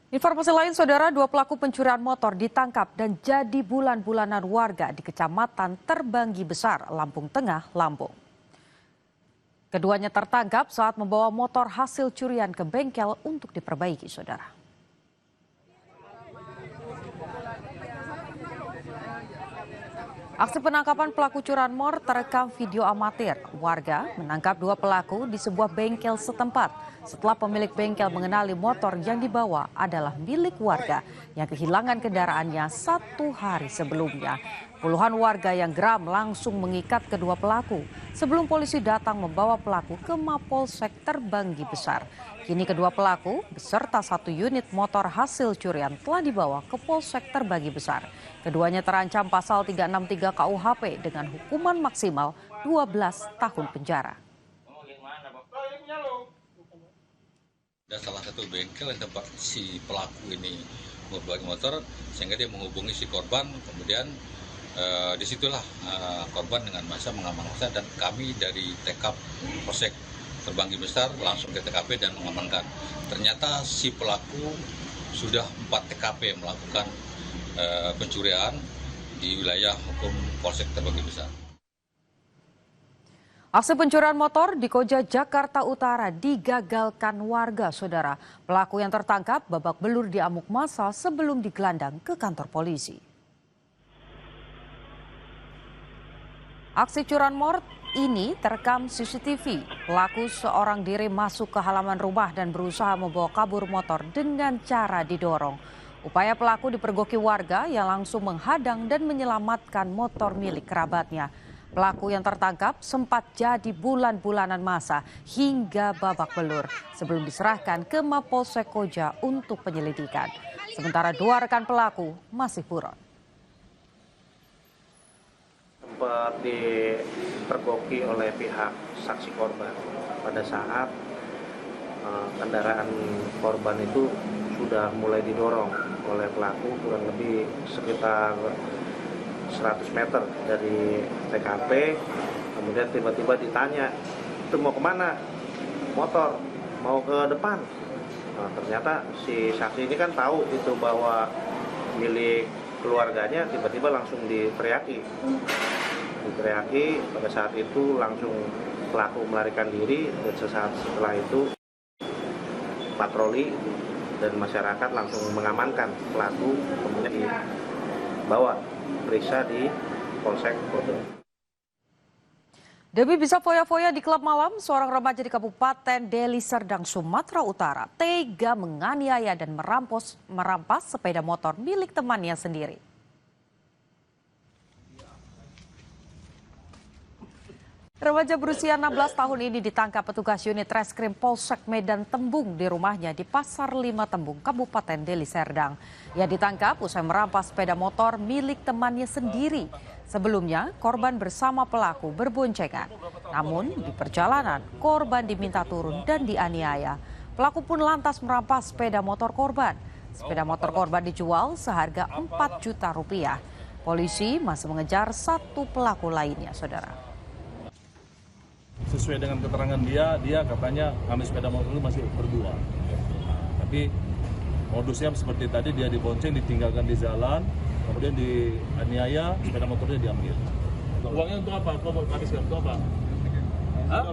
Informasi lain, saudara, dua pelaku pencurian motor ditangkap dan jadi bulan-bulanan warga di Kecamatan Terbanggi Besar, Lampung Tengah, Lampung. Keduanya tertangkap saat membawa motor hasil curian ke bengkel untuk diperbaiki, saudara. Aksi penangkapan pelaku curanmor terekam video amatir. Warga menangkap dua pelaku di sebuah bengkel setempat setelah pemilik bengkel mengenali motor yang dibawa adalah milik warga yang kehilangan kendaraannya 1 hari sebelumnya. Puluhan warga yang geram langsung mengikat kedua pelaku sebelum polisi datang membawa pelaku ke Mapolsek Terbanggi Besar. Kini kedua pelaku beserta 1 unit motor hasil curian telah dibawa ke Polsek Terbanggi Besar. Keduanya terancam pasal 363 KUHP dengan hukuman maksimal 12 tahun penjara. Ada salah satu bengkel yang tempat si pelaku ini membuat motor, sehingga dia menghubungi si korban, kemudian disitulah korban dengan masa mengamankan dan kami dari TK Polsek Terbanggi Besar langsung ke TKP dan mengamankan. Ternyata si pelaku sudah 4 TKP melakukan pencurian di wilayah hukum Polsek Terbanggi Besar. Aksi pencurian motor di Koja, Jakarta Utara digagalkan warga, saudara. Pelaku yang tertangkap babak belur diamuk massa sebelum digelandang ke kantor polisi. Aksi curanmor ini terekam CCTV. Pelaku seorang diri masuk ke halaman rumah dan berusaha membawa kabur motor dengan cara didorong. Upaya pelaku dipergoki warga yang langsung menghadang dan menyelamatkan motor milik kerabatnya. Pelaku yang tertangkap sempat jadi bulan-bulanan masa hingga babak belur sebelum diserahkan ke Mapolsek Koja untuk penyelidikan. Sementara 2 rekan pelaku masih buron. Sempat dipergoki oleh pihak saksi korban pada saat kendaraan korban itu sudah mulai didorong oleh pelaku kurang lebih sekitar 100 meter dari TKP. Kemudian tiba-tiba ditanya, itu mau kemana? Motor, mau ke depan. Nah, ternyata si saksi ini kan tahu itu bahwa milik keluarganya, tiba-tiba langsung diteriaki. Pada saat itu langsung pelaku melarikan diri dan sesaat setelah itu patroli dan masyarakat langsung mengamankan pelaku, kemudian dibawa periksa di Polsek Koja. Demi bisa foya-foya di klub malam, seorang remaja di Kabupaten Deli Serdang, Sumatera Utara tega menganiaya dan merampas sepeda motor milik temannya sendiri. Remaja berusia 16 tahun ini ditangkap petugas unit Reskrim Polsek Medan Tembung di rumahnya di Pasar 5 Tembung, Kabupaten Deli Serdang. Ia ditangkap usai merampas sepeda motor milik temannya sendiri. Sebelumnya, korban bersama pelaku berboncengan. Namun, di perjalanan, korban diminta turun dan dianiaya. Pelaku pun lantas merampas sepeda motor korban. Sepeda motor korban dijual seharga 4 juta rupiah. Polisi masih mengejar 1 pelaku lainnya, saudara. Sesuai dengan keterangan dia katanya kami sepeda motor itu masih berdua. Tapi modusnya seperti tadi, dia dibonceng, ditinggalkan di jalan, kemudian dianiaya, sepeda motornya diambil. Uangnya untuk apa? Kau mau habiskan untuk apa? Hah?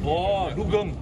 Oh, dugem.